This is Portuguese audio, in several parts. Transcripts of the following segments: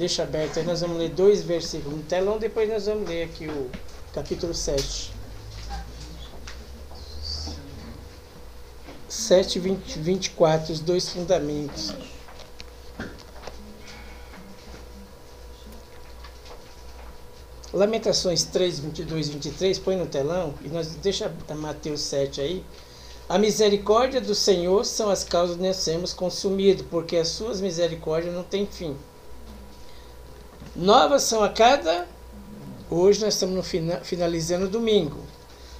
Deixa aberto aí, nós vamos ler 2 versículos no telão, depois nós vamos ler aqui o capítulo 7. 7, 20, 24, os 2 fundamentos. Lamentações 3, 22 e 23, põe no telão, e nós deixa Mateus 7 aí. A misericórdia do Senhor são as causas de nós sermos consumidos, porque as suas misericórdias não têm fim. Novas são a cada... Hoje nós estamos finalizando o domingo.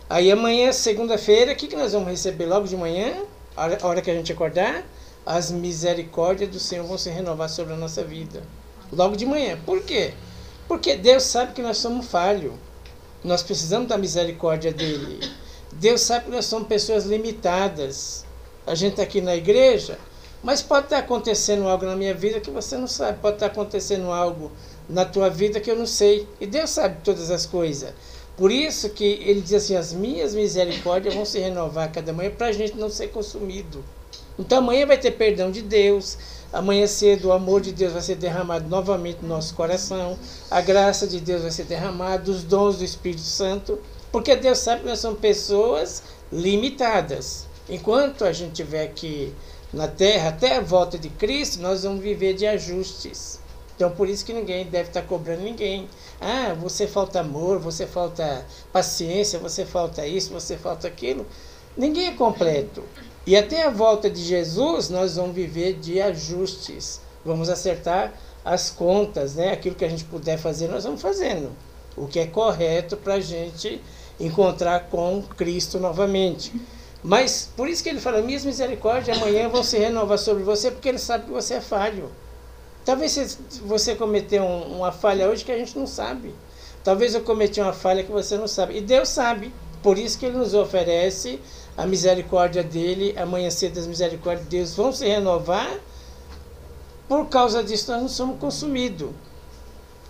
Aí amanhã, segunda-feira, o que nós vamos receber logo de manhã? A hora que a gente acordar? As misericórdias do Senhor vão se renovar sobre a nossa vida. Logo de manhã. Por quê? Porque Deus sabe que nós somos falhos. Nós precisamos da misericórdia dele. Deus sabe que nós somos pessoas limitadas. A gente está aqui na igreja, mas pode estar acontecendo algo na minha vida que você não sabe. Pode estar acontecendo algo na tua vida que eu não sei. E Deus sabe todas as coisas. Por isso que ele diz assim, as minhas misericórdias vão se renovar cada manhã para a gente não ser consumido. Então amanhã vai ter perdão de Deus. Amanhã cedo o amor de Deus vai ser derramado novamente no nosso coração. A graça de Deus vai ser derramada, os dons do Espírito Santo. Porque Deus sabe que nós somos pessoas limitadas. Enquanto a gente estiver aqui na terra, até a volta de Cristo, nós vamos viver de ajustes. Então por isso que ninguém deve estar cobrando ninguém. Ah, você falta amor, você falta paciência, você falta isso, você falta aquilo. Ninguém é completo. E até a volta de Jesus, nós vamos viver de ajustes. Vamos acertar as contas, né? Aquilo que a gente puder fazer, nós vamos fazendo. O que é correto para a gente encontrar com Cristo novamente. Mas, por isso que ele fala, minhas misericórdias amanhã vão se renovar sobre você, porque ele sabe que você é falho. Talvez você cometeu uma falha hoje que a gente não sabe. Talvez eu cometi uma falha que você não sabe. E Deus sabe. Por isso que ele nos oferece a misericórdia dele, amanhã cedo as misericórdias de Deus vão se renovar. Por causa disso nós não somos consumidos.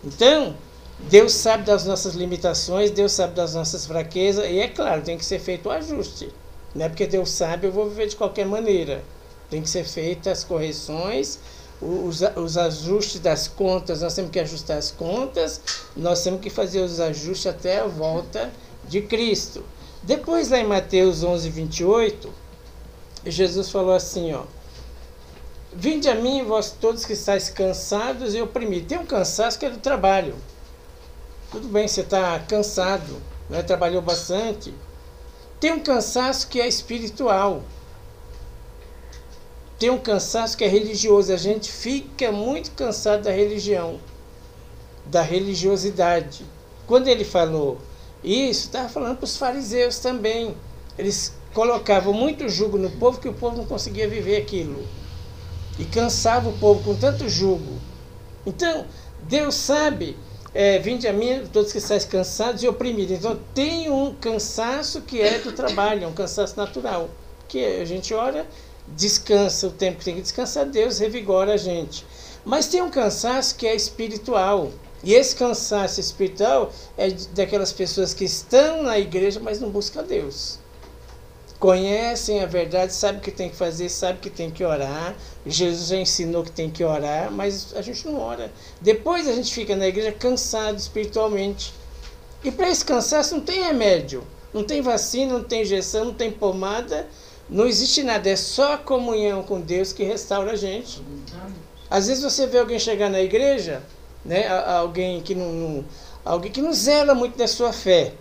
Então, Deus sabe das nossas limitações, Deus sabe das nossas fraquezas, e é claro, tem que ser feito o ajuste. Não é porque Deus sabe, eu vou viver de qualquer maneira. Tem que ser feitas as correções, os ajustes das contas, nós temos que ajustar as contas, nós temos que fazer os ajustes até a volta de Cristo. Depois, lá em Mateus 11, 28, Jesus falou assim, ó, vinde a mim, vós todos que estáis cansados e oprimidos. Tem um cansaço que é do trabalho. Tudo bem, você está cansado, né? Trabalhou bastante. Tem um cansaço que é espiritual. Tem um cansaço que é religioso. A gente fica muito cansado da religião, da religiosidade. Quando ele falou isso, estava falando para os fariseus também. Eles colocavam muito jugo no povo que o povo não conseguia viver aquilo. E cansava o povo com tanto jugo. Então, Deus sabe, vinde a mim todos que estáis cansados e oprimidos. Então, tem um cansaço que é do trabalho, é um cansaço natural. Que a gente ora, descansa o tempo que tem que descansar, Deus revigora a gente. Mas tem um cansaço que é espiritual. E esse cansaço espiritual é daquelas pessoas que estão na igreja, mas não buscam Deus. Conhecem a verdade, sabem o que tem que fazer, sabem que tem que orar. Jesus já ensinou que tem que orar, mas a gente não ora. Depois a gente fica na igreja cansado espiritualmente. E para esse cansaço não tem remédio. Não tem vacina, não tem injeção, não tem pomada. Não existe nada. É só a comunhão com Deus que restaura a gente. Às vezes você vê alguém chegar na igreja, né, alguém que não zela muito da sua fé.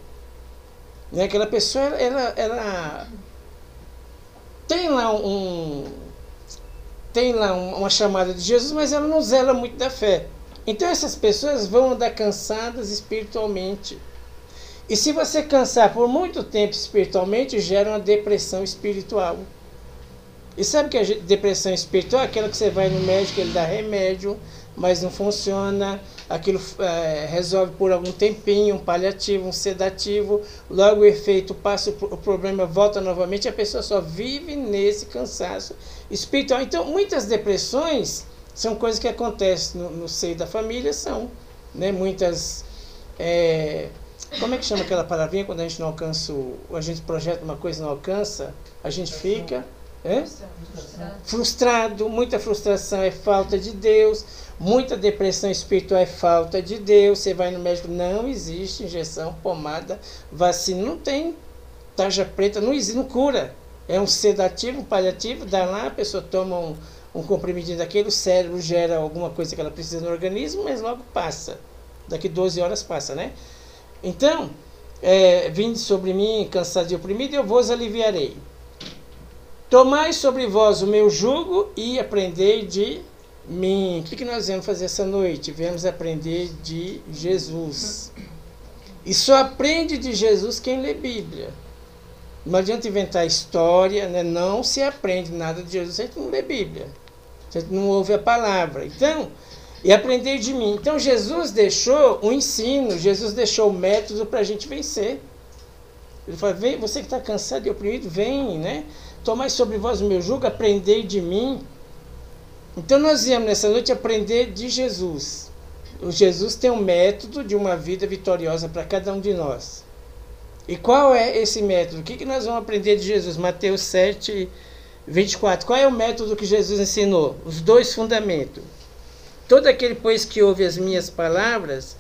Né, aquela pessoa, ela tem lá uma chamada de Jesus, mas ela não zela muito da fé. Então essas pessoas vão andar cansadas espiritualmente. E se você cansar por muito tempo espiritualmente, gera uma depressão espiritual. E sabe que a depressão espiritual é aquela que você vai no médico, ele dá remédio, mas não funciona, aquilo resolve por algum tempinho, um paliativo, um sedativo, logo o efeito passa, o problema volta novamente, a pessoa só vive nesse cansaço espiritual. Então, muitas depressões são coisas que acontecem no seio da família, né, muitas... como é que chama aquela palavrinha quando a gente não alcança, a gente projeta uma coisa e não alcança, a gente fica... É? Frustrado, muita frustração é falta de Deus, muita depressão espiritual é falta de Deus. Você vai no médico, não existe injeção, pomada, vacina, não tem tarja preta, não existe, não cura. É um sedativo, um paliativo, dá lá, a pessoa toma um comprimidinho daquele, o cérebro gera alguma coisa que ela precisa no organismo, mas logo passa. Daqui 12 horas passa, né? Então, vinde sobre mim, cansado e oprimido, eu vos aliviarei. Tomai sobre vós o meu jugo e aprendei de mim. O que nós vamos fazer essa noite? Vamos aprender de Jesus. E só aprende de Jesus quem lê Bíblia. Não adianta inventar história, né? Não se aprende nada de Jesus se a gente não lê Bíblia. Se a gente não ouve a palavra. Então, e aprender de mim. Então, Jesus deixou o ensino, Jesus deixou o método para a gente vencer. Ele fala, vem, você que está cansado e oprimido, vem, né? Tomai sobre vós o meu jugo, aprendei de mim. Então nós viemos nessa noite aprender de Jesus. O Jesus tem um método de uma vida vitoriosa para cada um de nós. E qual é esse método? O que nós vamos aprender de Jesus? Mateus 7, 24. Qual é o método que Jesus ensinou? Os 2 fundamentos. Todo aquele, pois, que ouve as minhas palavras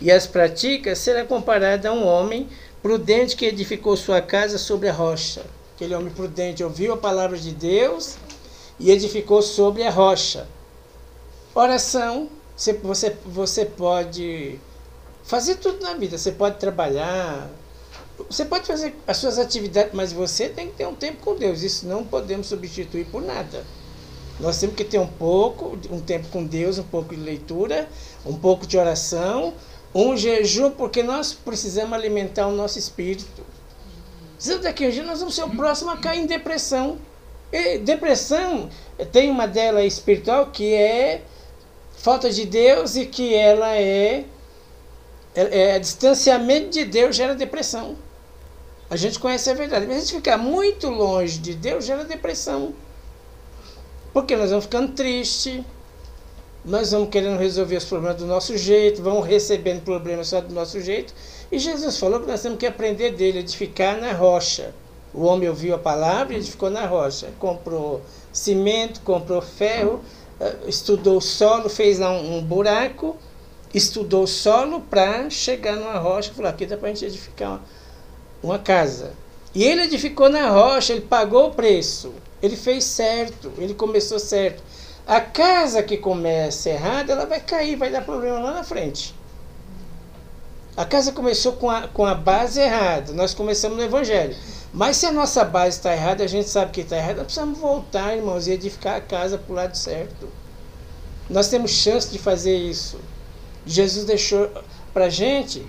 e as pratica, será comparado a um homem prudente que edificou sua casa sobre a rocha. Aquele homem prudente ouviu a palavra de Deus e edificou sobre a rocha. Oração, você pode fazer tudo na vida. Você pode trabalhar, você pode fazer as suas atividades, mas você tem que ter um tempo com Deus. Isso não podemos substituir por nada. Nós temos que ter um tempo com Deus, um pouco de leitura, um pouco de oração, um jejum, porque nós precisamos alimentar o nosso espírito. Se daqui a um dia nós vamos ser o próximo a cair em depressão. E depressão, tem uma dela espiritual que é falta de Deus e que ela distanciamento de Deus gera depressão. A gente conhece a verdade, mas a gente ficar muito longe de Deus gera depressão. Porque nós vamos ficando tristes, nós vamos querendo resolver os problemas do nosso jeito, vamos recebendo problemas só do nosso jeito. E Jesus falou que nós temos que aprender dele, edificar na rocha. O homem ouviu a palavra e edificou na rocha. Comprou cimento, comprou ferro, estudou o solo, fez lá um buraco, estudou o solo para chegar numa rocha e falou, aqui dá para a gente edificar uma casa. E ele edificou na rocha, ele pagou o preço, ele fez certo, ele começou certo. A casa que começa errada, ela vai cair, vai dar problema lá na frente. A casa começou com a base errada, nós começamos no Evangelho. Mas se a nossa base está errada, a gente sabe que está errada, nós precisamos voltar, irmãos, e edificar a casa para o lado certo. Nós temos chance de fazer isso. Jesus deixou para a gente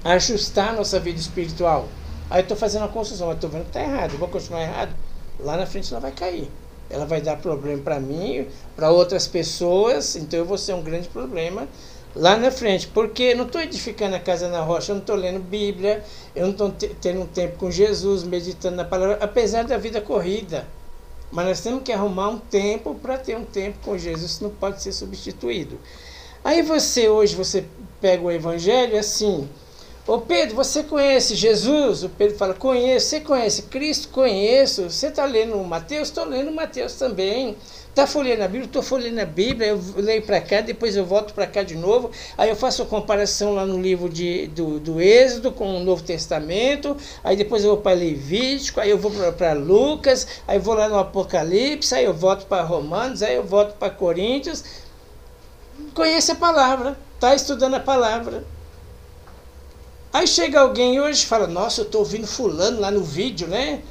ajustar a nossa vida espiritual. Aí eu estou fazendo uma construção, mas estou vendo que está errado, eu vou continuar errado. Lá na frente ela vai cair. Ela vai dar problema para mim, para outras pessoas, então eu vou ser um grande problema lá na frente, porque eu não estou edificando a casa na rocha, eu não estou lendo Bíblia, eu não estou tendo um tempo com Jesus, meditando na palavra, apesar da vida corrida. Mas nós temos que arrumar um tempo para ter um tempo com Jesus, isso não pode ser substituído. Aí hoje você pega o Evangelho assim, ô Pedro, você conhece Jesus? O Pedro fala, conheço. Você conhece Cristo? Conheço. Você está lendo Mateus? Estou lendo Mateus também. Está folheando a Bíblia? Estou folheando a Bíblia. Eu leio para cá, depois eu volto para cá de novo. Aí eu faço a comparação lá no livro do Êxodo com o Novo Testamento. Aí depois eu vou para Levítico. Aí eu vou para Lucas. Aí eu vou lá no Apocalipse. Aí eu volto para Romanos. Aí eu volto para Coríntios. Conhece a palavra. Está estudando a palavra. Aí chega alguém hoje e fala, nossa, eu estou ouvindo fulano lá no vídeo, né?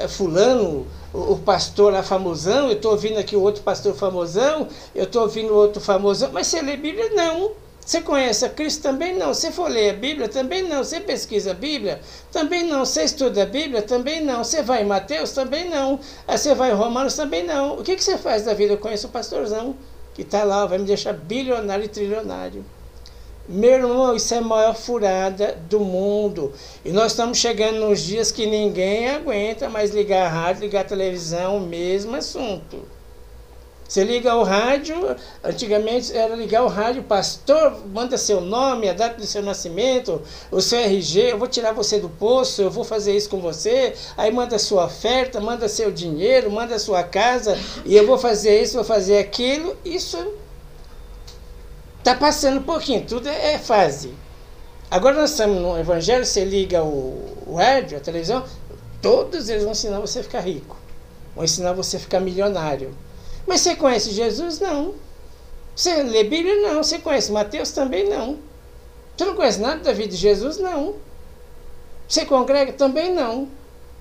Fulano, o pastor lá famosão, eu estou ouvindo aqui o outro pastor famosão, eu estou ouvindo o outro famosão, mas você lê Bíblia? Não. Você conhece a Cristo? Também não. Você for ler a Bíblia? Também não. Você pesquisa a Bíblia? Também não. Você estuda a Bíblia? Também não. Você vai em Mateus? Também não. Aí você vai em Romanos? Também não. O que você faz da vida? Eu conheço o pastorzão, que está lá, vai me deixar bilionário e trilionário. Meu irmão, isso é a maior furada do mundo. E nós estamos chegando nos dias que ninguém aguenta mais ligar a rádio, ligar a televisão, o mesmo assunto. Você liga o rádio, antigamente era ligar o rádio, pastor, manda seu nome, a data do seu nascimento, o seu RG, eu vou tirar você do poço, eu vou fazer isso com você, aí manda sua oferta, manda seu dinheiro, manda sua casa, e eu vou fazer isso, vou fazer aquilo. Isso está passando um pouquinho, tudo é fase. Agora nós estamos no Evangelho, você liga o rádio, a televisão, todos eles vão ensinar você a ficar rico, vão ensinar você a ficar milionário. Mas você conhece Jesus? Não. Você lê Bíblia? Não. Você conhece Mateus? Também não. Você não conhece nada da vida de Jesus? Não. Você congrega? Também não.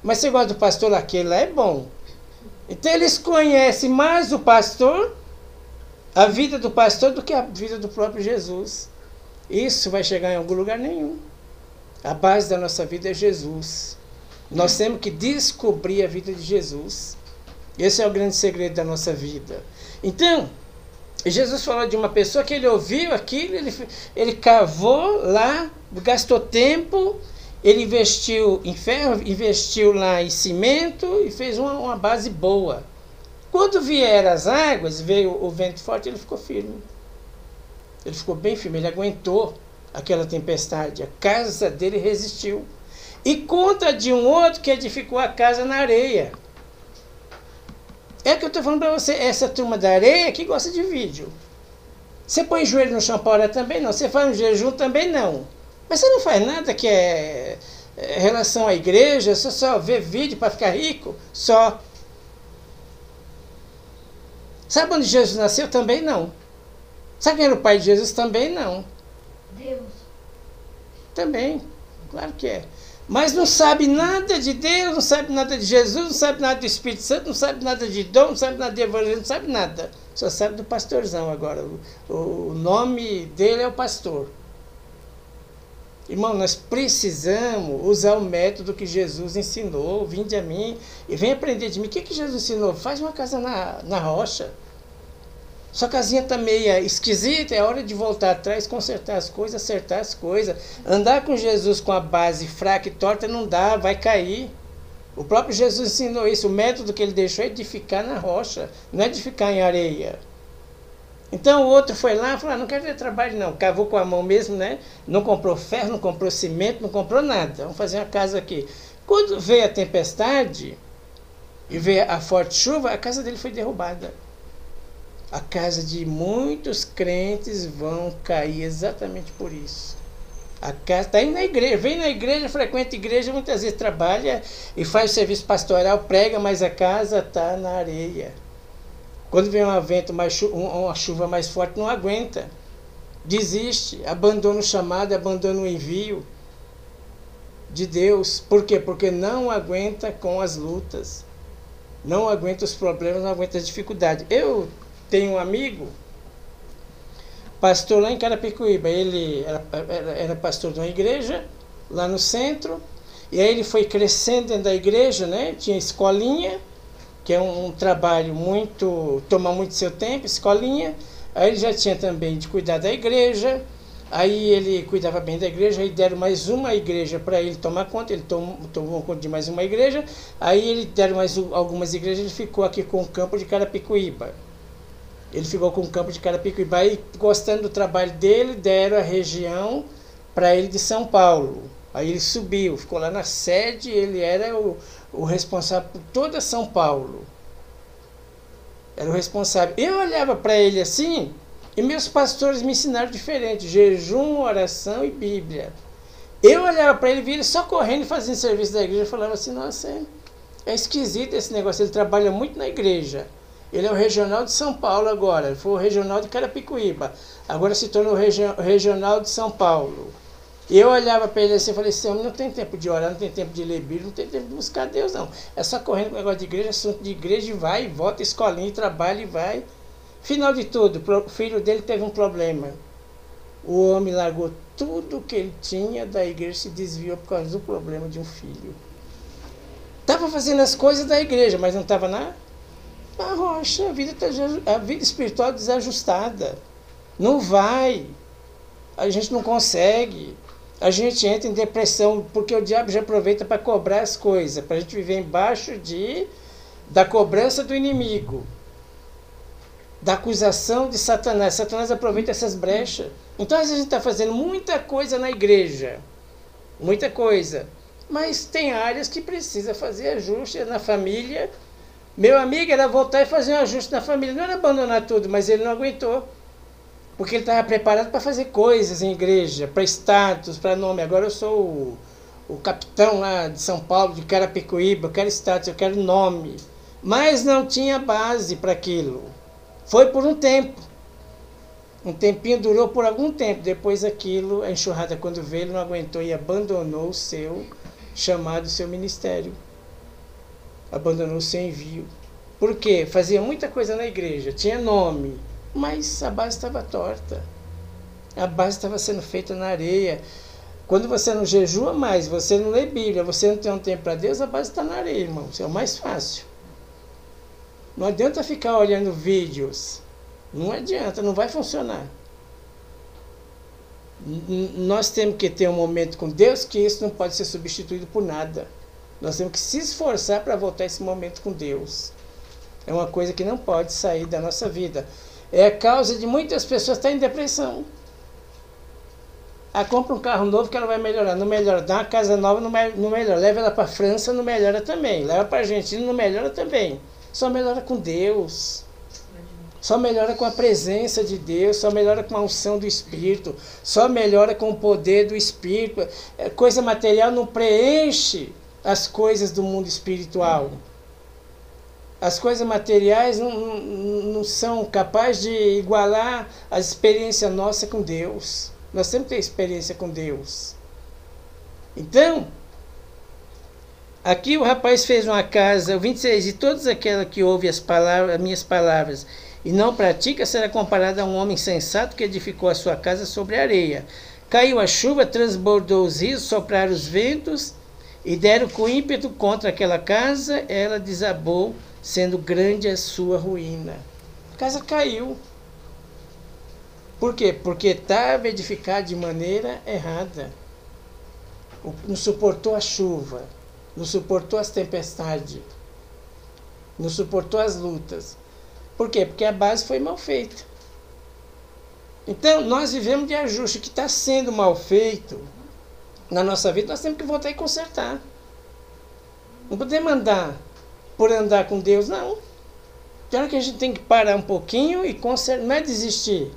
Mas você gosta do pastor? Aquele lá é bom. Então eles conhecem mais o pastor, a vida do pastor, do que a vida do próprio Jesus. Isso vai chegar em algum lugar nenhum. A base da nossa vida é Jesus. Nós temos que descobrir a vida de Jesus. Esse é o grande segredo da nossa vida. Então, Jesus falou de uma pessoa que ele ouviu aquilo, ele cavou lá, gastou tempo, ele investiu em ferro, investiu lá em cimento e fez uma base boa. Quando vieram as águas, veio o vento forte, ele ficou firme. Ele ficou bem firme, ele aguentou aquela tempestade. A casa dele resistiu. E conta de um outro que edificou a casa na areia. É o que eu estou falando para você, essa turma da areia que gosta de vídeo. Você põe o joelho no chão para orar também não, você faz um jejum também não. Mas você não faz nada que é relação à igreja, você só vê vídeo para ficar rico, só. Sabe onde Jesus nasceu? Também não. Sabe quem era o pai de Jesus? Também não. Deus. Também, claro que é. Mas não sabe nada de Deus, não sabe nada de Jesus, não sabe nada do Espírito Santo, não sabe nada de dom, não sabe nada de evangelho, não sabe nada. Só sabe do pastorzão agora. O nome dele é o pastor. Irmão, nós precisamos usar o método que Jesus ensinou. Vinde a mim e vem aprender de mim. O que Jesus ensinou? Faz uma casa na rocha. Sua casinha está meia esquisita, é hora de voltar atrás, consertar as coisas, acertar as coisas. Andar com Jesus com a base fraca e torta não dá, vai cair. O próprio Jesus ensinou isso. O método que ele deixou é edificar na rocha, não é edificar em areia. Então o outro foi lá e falou, não quero ter trabalho não, cavou com a mão mesmo, né? Não comprou ferro, não comprou cimento, não comprou nada. Vamos fazer uma casa aqui. Quando veio a tempestade e veio a forte chuva, a casa dele foi derrubada. A casa de muitos crentes vão cair exatamente por isso. A casa está indo na igreja, vem na igreja, frequenta a igreja, muitas vezes trabalha e faz serviço pastoral, prega, mas a casa está na areia. Quando vem um vento, uma chuva mais forte, não aguenta. Desiste, abandona o chamado, abandona o envio de Deus. Por quê? Porque não aguenta com as lutas. Não aguenta os problemas, não aguenta as dificuldades. Eu tenho um amigo, pastor lá em Carapicuíba. Ele era pastor de uma igreja lá no centro, e aí ele foi crescendo dentro da igreja, né? Tinha escolinha, que é um trabalho muito, toma muito seu tempo, escolinha. Aí ele já tinha também de cuidar da igreja, aí ele cuidava bem da igreja, aí deram mais uma igreja para ele tomar conta, ele tomou conta de mais uma igreja, aí ele deram mais algumas igrejas, ele ficou aqui com o campo de Carapicuíba. Ele ficou com o campo de Carapicuíba e, gostando do trabalho dele, deram a região para ele de São Paulo. Aí ele subiu, ficou lá na sede, ele era o responsável por toda São Paulo. Era o responsável. Eu olhava para ele assim, e meus pastores me ensinaram diferente: jejum, oração e Bíblia. Eu olhava para ele, via ele só correndo e fazendo serviço da igreja, e falava assim, nossa, é esquisito esse negócio, ele trabalha muito na igreja. Ele é o regional de São Paulo agora, ele foi o regional de Carapicuíba, agora se tornou o regional de São Paulo. E eu olhava para ele assim e falei, esse homem não tem tempo de orar, não tem tempo de ler Bíblia, não tem tempo de buscar Deus não. É só correndo com o negócio de igreja, assunto de igreja, e vai, e volta, escolinha, e trabalha e vai. Final de tudo, o filho dele teve um problema. O homem largou tudo que ele tinha da igreja, se desviou por causa do problema de um filho. Estava fazendo as coisas da igreja, mas não estava na rocha. A vida espiritual desajustada. Não vai. A gente não consegue. A gente entra em depressão, porque o diabo já aproveita para cobrar as coisas, para a gente viver embaixo da cobrança do inimigo. da acusação de Satanás. Satanás aproveita essas brechas. Então, às vezes, a gente está fazendo muita coisa na igreja. Muita coisa. Mas tem áreas que precisa fazer ajuste na família. Meu amigo era voltar e fazer um ajuste na família. Não era abandonar tudo, mas ele não aguentou. Porque ele estava preparado para fazer coisas em igreja, para status, para nome. Agora eu sou o capitão lá de São Paulo, de Carapicuíba, eu quero status, eu quero nome. Mas não tinha base para aquilo. Foi por um tempo. Um tempinho durou por algum tempo. Depois aquilo, a enxurrada quando veio, ele não aguentou e abandonou o seu chamado, o seu ministério. Abandonou o seu envio. Por quê? Fazia muita coisa na igreja, tinha nome, mas a base estava torta. A base estava sendo feita na areia. Quando você não jejua mais, você não lê Bíblia, você não tem um tempo para Deus, a base está na areia, irmão. Isso é o mais fácil. Não adianta ficar olhando vídeos. Não adianta, não vai funcionar. Nós temos que ter um momento com Deus, que isso não pode ser substituído por nada. Nós temos que se esforçar para voltar esse momento com Deus. É uma coisa que não pode sair da nossa vida. É a causa de muitas pessoas estarem em depressão. Compra um carro novo que ela vai melhorar. Não melhora. Dá uma casa nova, não melhora. Leva ela para a França, não melhora também. Leva para a Argentina, não melhora também. Só melhora com Deus. Só melhora com a presença de Deus, só melhora com a unção do Espírito, só melhora com o poder do Espírito. Coisa material não preenche as coisas do mundo espiritual. As coisas materiais não são capazes de igualar a experiência nossa com Deus. Nós temos que ter experiência com Deus. Então, aqui o rapaz fez uma casa, o 26, e todos aqueles que ouvem as minhas palavras e não pratica, será comparado a um homem sensato que edificou a sua casa sobre a areia. Caiu a chuva, transbordou os rios, sopraram os ventos e deram com ímpeto contra aquela casa, ela desabou, sendo grande a sua ruína. A casa caiu. Por quê? Porque estava edificada de maneira errada. Não suportou a chuva, não suportou as tempestades, não suportou as lutas. Por quê? Porque a base foi mal feita. Então, nós vivemos de ajuste. O que está sendo mal feito na nossa vida, nós temos que voltar e consertar. Não podemos andar por andar com Deus, não. Tem hora que a gente tem que parar um pouquinho e consertar. Não é desistir.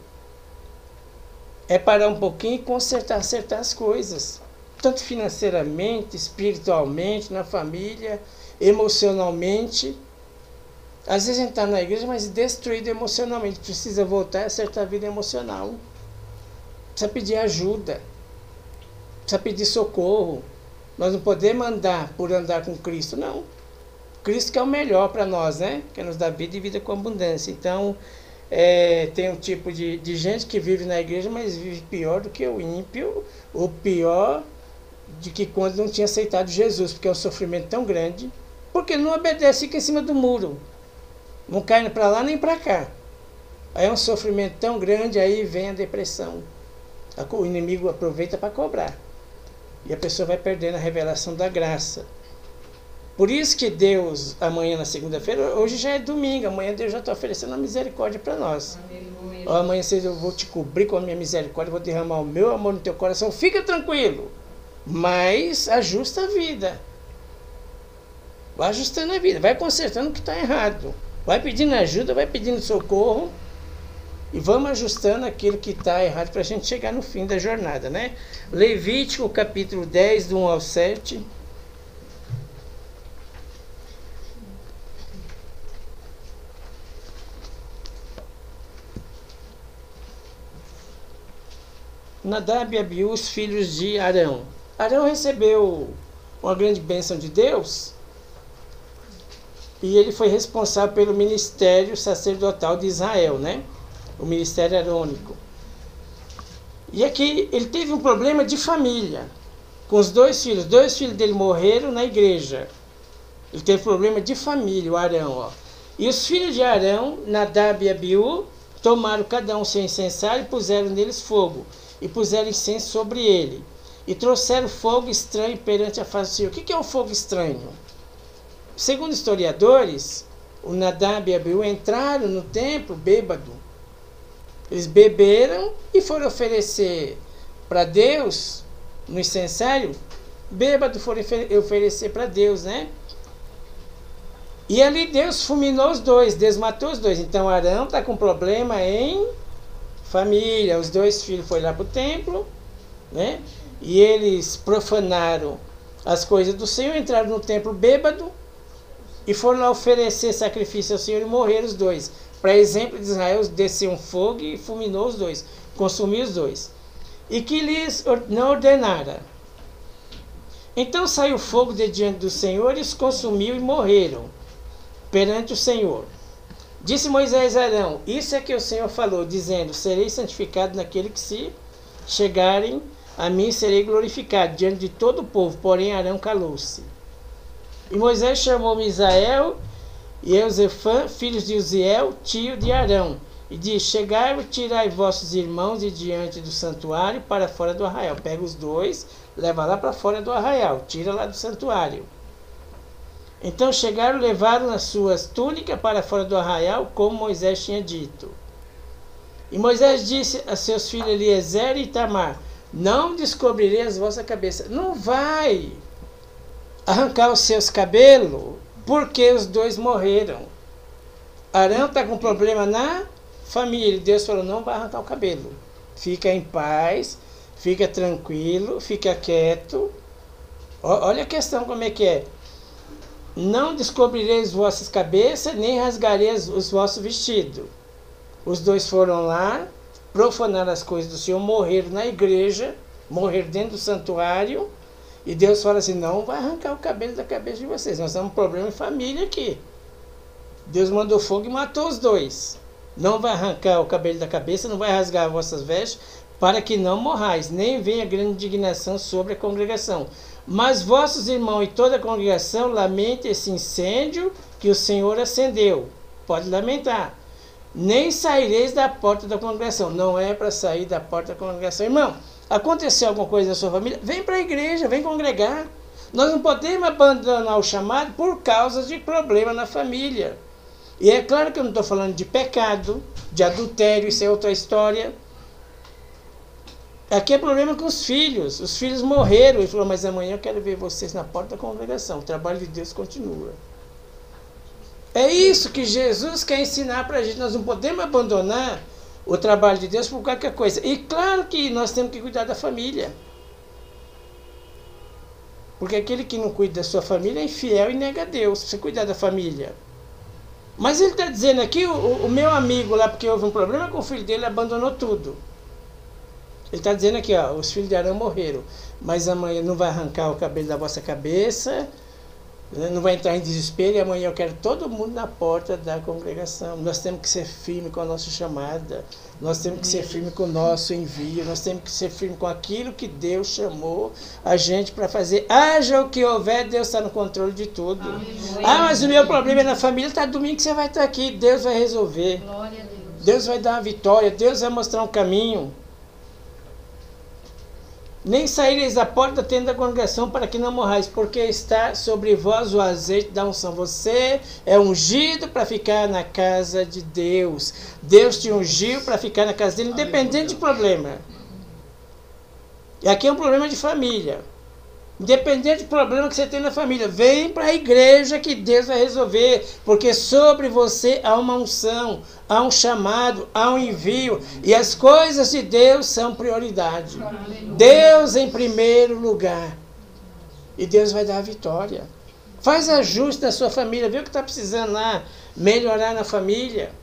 É parar um pouquinho e consertar, acertar as coisas. Tanto financeiramente, espiritualmente, na família, emocionalmente. Às vezes a gente está na igreja, mas destruído emocionalmente. Precisa voltar e acertar a vida emocional. Precisa pedir ajuda. Precisa pedir socorro. Nós não podemos andar por andar com Cristo, não. Cristo que é o melhor para nós, né? Que nos dá vida e vida com abundância. Então, tem um tipo de gente que vive na igreja, mas vive pior do que o ímpio, ou pior do que quando não tinha aceitado Jesus, porque é um sofrimento tão grande, porque não obedece, fica em cima do muro. Não cai para lá nem para cá. Aí é um sofrimento tão grande, aí vem a depressão. O inimigo aproveita para cobrar. E a pessoa vai perdendo a revelação da graça. Por isso que Deus, amanhã na segunda-feira, hoje já é domingo, amanhã Deus já está oferecendo a misericórdia para nós. Amanhã eu vou te cobrir com a minha misericórdia, vou derramar o meu amor no teu coração. Fica tranquilo, mas ajusta a vida. Vai ajustando a vida, vai consertando o que está errado. Vai pedindo ajuda, vai pedindo socorro. E vamos ajustando aquilo que está errado para a gente chegar no fim da jornada, né? Levítico, capítulo 10, do 1 ao 7. Nadab e Abiú, os filhos de Arão. Arão recebeu uma grande bênção de Deus e ele foi responsável pelo ministério sacerdotal de Israel, né? O ministério arônico. E aqui ele teve um problema de família com os dois filhos. Dois filhos dele morreram na igreja. Ele teve problema de família, o Arão, ó. E os filhos de Arão, Nadab e Abiú, tomaram cada um seu incensário e puseram neles fogo. E puseram incenso sobre ele. E trouxeram fogo estranho perante a face do Senhor. O que é o fogo estranho? Segundo historiadores, o Nadab e Abiú entraram no templo bêbado. Eles beberam e foram oferecer para Deus, no incensário, bêbado foram oferecer para Deus, né? E ali Deus fulminou os dois, Deus matou os dois. Então Arão está com problema em família. Os dois filhos foram lá para o templo, né? E eles profanaram as coisas do Senhor, entraram no templo bêbado e foram lá oferecer sacrifício ao Senhor e morreram os dois. Para exemplo de Israel, desceu um fogo e fulminou os dois, consumiu os dois. E que lhes não ordenara. Então saiu fogo de diante do Senhor e os consumiu e morreram perante o Senhor. Disse Moisés a Arão: isso é que o Senhor falou, dizendo: serei santificado naquele que se chegarem a mim, serei glorificado diante de todo o povo. Porém Arão calou-se. E Moisés chamou Misael e Eusefã, filhos de Uziel, tio de Arão, e disse: chegai, tirai vossos irmãos de diante do santuário para fora do arraial. Pega os dois, leva lá para fora do arraial, tira lá do santuário. Então chegaram, levaram as suas túnicas para fora do arraial, como Moisés tinha dito. E Moisés disse a seus filhos Eliezer e Itamar: não descobrirei as vossas cabeças. Não vai arrancar os seus cabelos, porque os dois morreram. Arão está com problema na família. Deus falou: não vai arrancar o cabelo. Fica em paz, fica tranquilo, fica quieto. Olha a questão como é que é. Não descobrirei as vossas cabeças, nem rasgarei os vossos vestidos. Os dois foram lá, profanaram as coisas do Senhor, morreram na igreja, morreram dentro do santuário, e Deus fala assim: não vai arrancar o cabelo da cabeça de vocês, nós temos um problema em família aqui. Deus mandou fogo e matou os dois. Não vai arrancar o cabelo da cabeça, não vai rasgar as vossas vestes, para que não morrais, nem venha grande indignação sobre a congregação. Mas vossos irmãos e toda a congregação lamentem esse incêndio que o Senhor acendeu. Pode lamentar. Nem saireis da porta da congregação. Não é para sair da porta da congregação. Irmão, aconteceu alguma coisa na sua família? Vem para a igreja, vem congregar. Nós não podemos abandonar o chamado por causa de problema na família. E é claro que eu não estou falando de pecado, de adultério, isso é outra história. Aqui é problema com os filhos. Os filhos morreram. Ele falou: mas amanhã eu quero ver vocês na porta da congregação. O trabalho de Deus continua. É isso que Jesus quer ensinar para a gente. Nós não podemos abandonar o trabalho de Deus por qualquer coisa. E claro que nós temos que cuidar da família. Porque aquele que não cuida da sua família é infiel e nega a Deus. Você cuidar da família. Mas ele está dizendo aqui, o meu amigo lá, porque houve um problema com o filho dele, abandonou tudo. Ele está dizendo aqui, ó, os filhos de Arão morreram, mas amanhã não vai arrancar o cabelo da vossa cabeça, não vai entrar em desespero, e amanhã eu quero todo mundo na porta da congregação. Nós temos que ser firmes com a nossa chamada, nós temos que ser firmes com o nosso envio, nós temos que ser firmes com aquilo que Deus chamou a gente para fazer. Haja o que houver, Deus está no controle de tudo. Ah, mas o meu problema é na família. Tá, domingo que você vai estar aqui, Deus vai resolver. Glória a Deus. Deus vai dar uma vitória, Deus vai mostrar um caminho. Nem saireis da porta da tenda da congregação para que não morrais, porque está sobre vós o azeite da unção. Você é ungido para ficar na casa de Deus. Deus te ungiu para ficar na casa dele, independente de problema. E aqui é um problema de família. Independente do problema que você tem na família, vem para a igreja que Deus vai resolver, porque sobre você há uma unção, há um chamado, há um envio, e as coisas de Deus são prioridade. Deus em primeiro lugar. E Deus vai dar a vitória. Faz ajuste na sua família, vê o que está precisando lá, melhorar na família.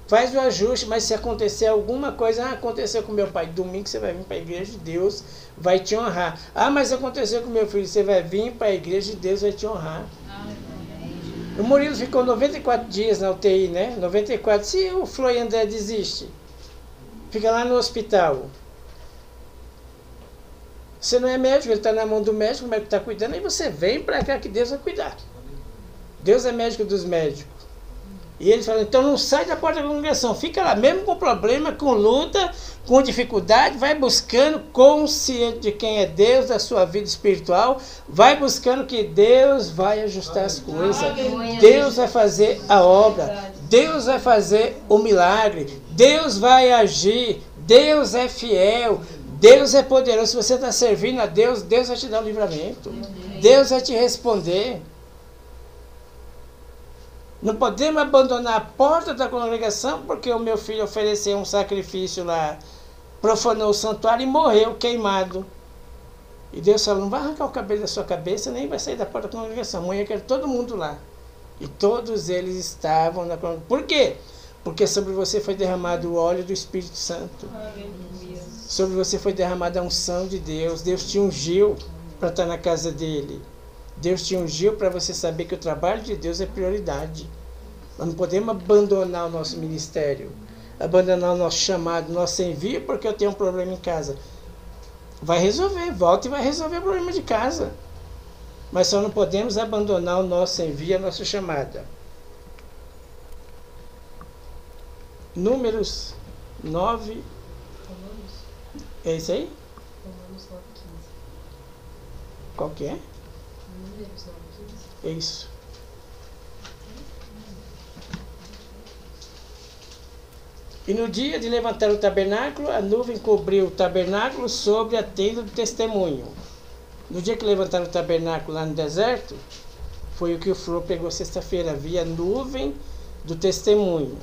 Faz o ajuste, mas se acontecer alguma coisa, aconteceu com meu pai, domingo você vai vir para a igreja de Deus, vai te honrar. Ah, mas aconteceu com meu filho, você vai vir para a igreja de Deus, vai te honrar. O Murilo ficou 94 dias na UTI, né? 94. Se o Flor André desiste, fica lá no hospital. Você não é médico, ele está na mão do médico, o médico está cuidando, aí você vem para cá que Deus vai cuidar. Deus é médico dos médicos. E ele falou, então não sai da porta da congregação, fica lá, mesmo com problema, com luta, com dificuldade, vai buscando, consciente de quem é Deus, da sua vida espiritual, vai buscando que Deus vai ajustar as coisas, Deus vai fazer a obra, Deus vai fazer o milagre, Deus vai agir, Deus é fiel, Deus é poderoso. Se você está servindo a Deus, Deus vai te dar o livramento, Deus vai te responder. Não podemos abandonar a porta da congregação porque o meu filho ofereceu um sacrifício lá, profanou o santuário e morreu queimado. E Deus falou, não vai arrancar o cabelo da sua cabeça, nem vai sair da porta da congregação. Amanhã eu quero todo mundo lá. E todos eles estavam na congregação. Por quê? Porque sobre você foi derramado o óleo do Espírito Santo. Aleluia. Sobre você foi derramada a unção de Deus. Deus te ungiu para estar na casa dele. Deus te ungiu para você saber que o trabalho de Deus é prioridade. Nós não podemos abandonar o nosso ministério, abandonar o nosso chamado, nosso envio, porque eu tenho um problema em casa. Vai resolver, volta e vai resolver o problema de casa. Mas só não podemos abandonar o nosso envio, a nossa chamada. Números 9. É isso aí? Romanos 9:15. Qual que é? Números 9:15. É isso. E no dia de levantar o tabernáculo, a nuvem cobriu o tabernáculo sobre a tenda do testemunho. No dia que levantaram o tabernáculo lá no deserto, foi o que o Flor pegou sexta-feira, havia nuvem do testemunho.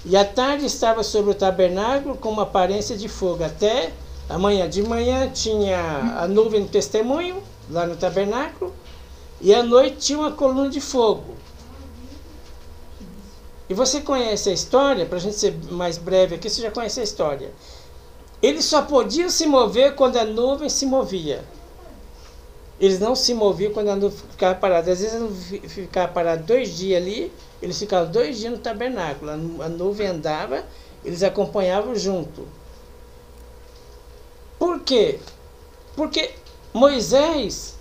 E à tarde estava sobre o tabernáculo com uma aparência de fogo, até amanhã. De manhã tinha a nuvem do testemunho, lá no tabernáculo, e à noite tinha uma coluna de fogo. E você conhece a história, para a gente ser mais breve aqui, você já conhece a história. Eles só podiam se mover quando a nuvem se movia. Eles não se moviam quando a nuvem ficava parada. Às vezes a nuvem ficava parada 2 dias ali, eles ficavam 2 dias no tabernáculo. A nuvem andava, eles acompanhavam junto. Por quê? Porque Moisés,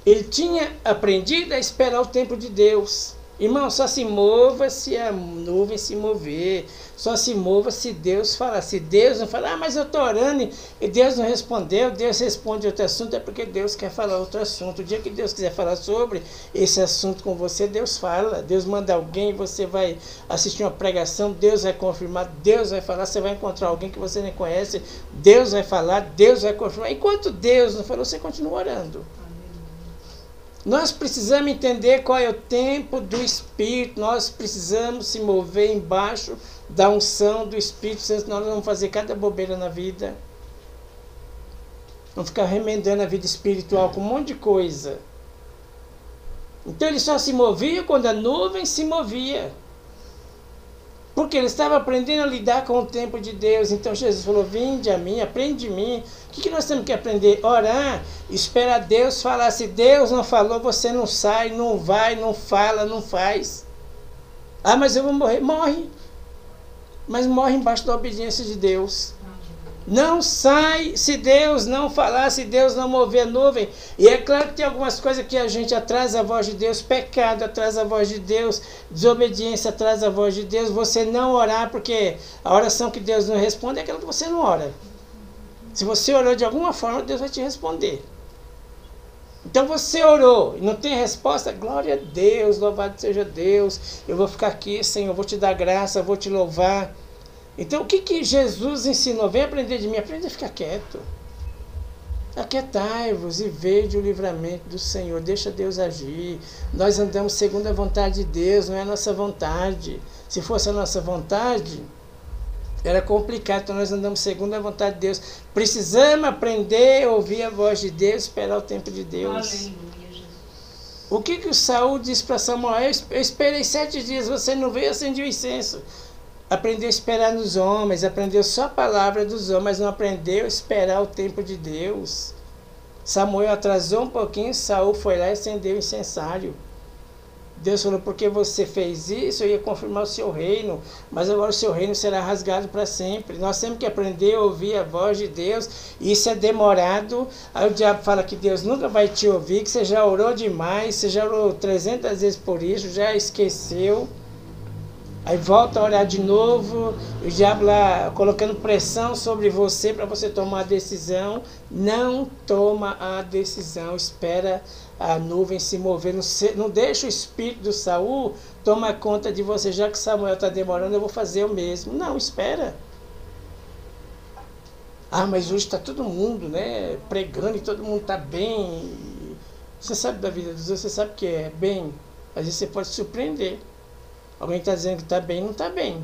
ele tinha aprendido a esperar o tempo de Deus. Irmão, só se mova se a nuvem se mover. Só se mova se Deus falar. Se Deus não falar, mas eu estou orando e Deus não respondeu, Deus responde outro assunto, é porque Deus quer falar outro assunto. O dia que Deus quiser falar sobre esse assunto com você, Deus fala. Deus manda alguém, você vai assistir uma pregação, Deus vai confirmar, Deus vai falar, você vai encontrar alguém que você nem conhece, Deus vai falar, Deus vai confirmar. Enquanto Deus não falou, você continua orando. Nós precisamos entender qual é o tempo do Espírito, nós precisamos se mover embaixo da unção do Espírito, senão nós vamos fazer cada bobeira na vida. Vamos ficar remendando a vida espiritual com um monte de coisa. Então ele só se movia quando a nuvem se movia. Porque ele estava aprendendo a lidar com o tempo de Deus. Então Jesus falou, vinde a mim, aprende de mim. O que nós temos que aprender? Orar, esperar Deus falar. Se Deus não falou, você não sai, não vai, não fala, não faz. Ah, mas eu vou morrer. Morre. Mas morre embaixo da obediência de Deus. Não sai se Deus não falar, se Deus não mover a nuvem. E é claro que tem algumas coisas que a gente atrasa a voz de Deus, pecado atrasa a voz de Deus, desobediência atrasa a voz de Deus, você não orar, porque a oração que Deus não responde é aquela que você não ora. Se você orou de alguma forma, Deus vai te responder. Então você orou e não tem resposta, glória a Deus, louvado seja Deus, eu vou ficar aqui, Senhor, vou te dar graça, vou te louvar. Então o que Jesus ensinou? Vem aprender de mim, aprende a ficar quieto. Aquietai-vos e vede o livramento do Senhor, deixa Deus agir. Nós andamos segundo a vontade de Deus, não é a nossa vontade. Se fosse a nossa vontade, era complicado, então nós andamos segundo a vontade de Deus. Precisamos aprender a ouvir a voz de Deus, esperar o tempo de Deus. Aleluia, Jesus. O que o Saul disse para Samuel? Eu esperei 7 dias, você não veio, acendeu o incenso. Aprendeu a esperar nos homens, aprendeu só a palavra dos homens, não aprendeu a esperar o tempo de Deus. Samuel atrasou um pouquinho, Saul foi lá e acendeu o incensário. Deus falou, porque você fez isso, eu ia confirmar o seu reino, mas agora o seu reino será rasgado para sempre. Nós temos que aprender a ouvir a voz de Deus, e isso é demorado. Aí o diabo fala que Deus nunca vai te ouvir, que você já orou demais, você já orou 300 vezes por isso, já esqueceu. Aí volta a orar de novo, o diabo lá colocando pressão sobre você para você tomar a decisão. Não toma a decisão, espera a nuvem se mover. Não deixa o espírito do Saul tomar conta de você. Já que Samuel está demorando, eu vou fazer o mesmo. Não, espera. Ah, mas hoje está todo mundo, né, pregando e todo mundo está bem. Você sabe da vida dos outros, você sabe que é bem. Às vezes você pode se surpreender. Alguém está dizendo que está bem, não está bem.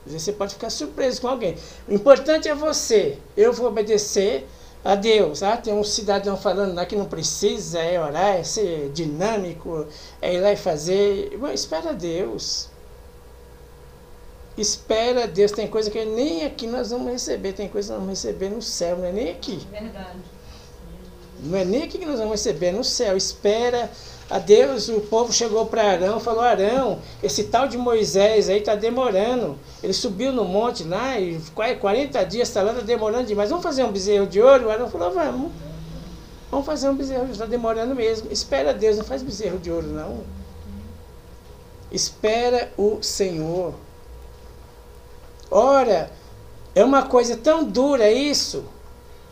Às vezes você pode ficar surpreso com alguém. O importante é você. Eu vou obedecer a Deus. Ah, tem um cidadão falando lá que não precisa orar, é ser dinâmico, é ir lá e fazer. Bom, espera Deus. Espera Deus. Tem coisa que nem aqui nós vamos receber. Tem coisa que nós vamos receber no céu, não é nem aqui. Verdade. Não é nem aqui que nós vamos receber, é no céu. Espera a Deus. O povo chegou para Arão e falou: Arão, esse tal de Moisés aí está demorando. Ele subiu no monte lá e 40 dias está lá, está demorando demais. Vamos fazer um bezerro de ouro? O Arão falou: vamos. Vamos fazer um bezerro, está demorando mesmo. Espera Deus, não faz bezerro de ouro não. Espera o Senhor. Ora, é uma coisa tão dura isso.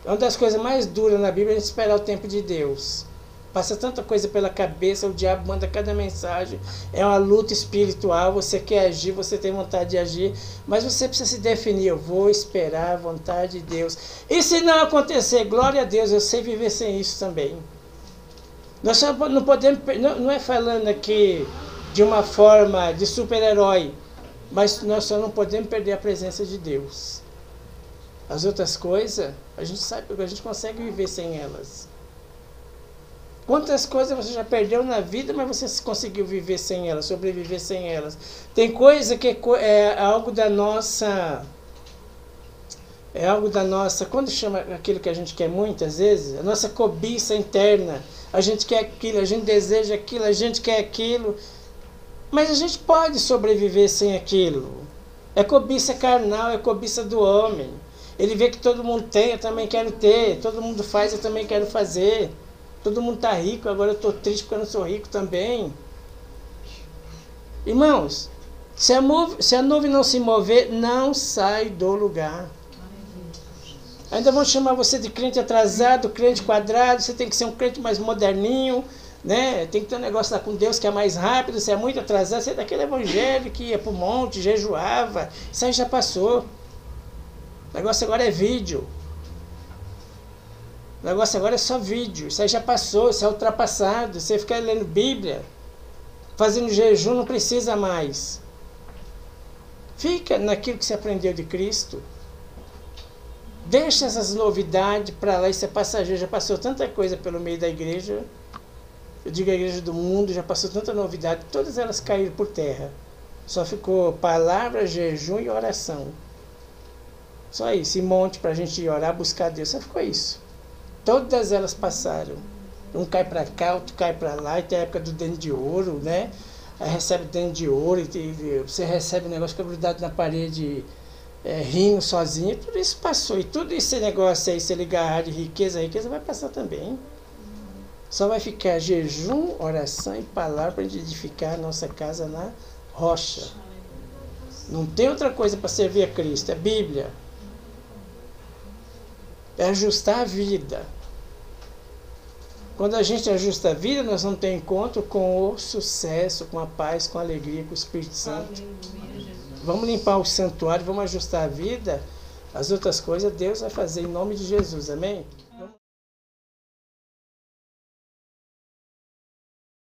É uma das coisas mais duras na Bíblia, a gente esperar o tempo de Deus. Passa tanta coisa pela cabeça, o diabo manda cada mensagem. É uma luta espiritual, você quer agir, você tem vontade de agir, mas você precisa se definir: eu vou esperar a vontade de Deus. E se não acontecer, glória a Deus, eu sei viver sem isso também. Nós só não podemos, não é falando aqui de uma forma de super-herói, mas nós só não podemos perder a presença de Deus. As outras coisas, a gente sabe que a gente consegue viver sem elas. Quantas coisas você já perdeu na vida, mas você conseguiu viver sem elas, sobreviver sem elas. Tem coisa que é algo da nossa... É algo da nossa... Quando chama aquilo que a gente quer muitas vezes? A nossa cobiça interna. A gente quer aquilo, a gente deseja aquilo, a gente quer aquilo. Mas a gente pode sobreviver sem aquilo. É cobiça carnal, é cobiça do homem. Ele vê que todo mundo tem, eu também quero ter. Todo mundo faz, eu também quero fazer. Todo mundo está rico, agora eu estou triste porque eu não sou rico também. Irmãos, se a nuvem não se mover, não sai do lugar. Ainda vão chamar você de crente atrasado, crente quadrado, você tem que ser um crente mais moderninho, né? Tem que ter um negócio lá com Deus que é mais rápido, você é muito atrasado, você é daquele evangelho que ia para o monte, jejuava, isso aí já passou. O negócio agora é vídeo. O negócio agora é só vídeo. Isso aí já passou, isso é ultrapassado. Você fica lendo Bíblia, fazendo jejum, não precisa mais. Fica naquilo que você aprendeu de Cristo. Deixa essas novidades para lá, isso é passageiro. Já passou tanta coisa pelo meio da igreja. Eu digo a igreja do mundo, já passou tanta novidade. Todas elas caíram por terra. Só ficou palavra, jejum e oração. Só isso, e monte para a gente orar, buscar Deus. Só ficou isso. Todas elas passaram. Um cai para cá, outro cai para lá. E tem a época do dente de ouro, né? Aí recebe dente de ouro, e você recebe um negócio que é grudado na parede, rindo sozinho. Tudo isso passou. E tudo esse negócio aí, se ligar de riqueza, riqueza vai passar também. Só vai ficar jejum, oração e palavra para a gente edificar a nossa casa na rocha. Não tem outra coisa para servir a Cristo. É Bíblia. É ajustar a vida. Quando a gente ajusta a vida, nós vamos ter encontro com o sucesso, com a paz, com a alegria, com o Espírito Santo. Vamos limpar o santuário, vamos ajustar a vida. As outras coisas Deus vai fazer em nome de Jesus. Amém?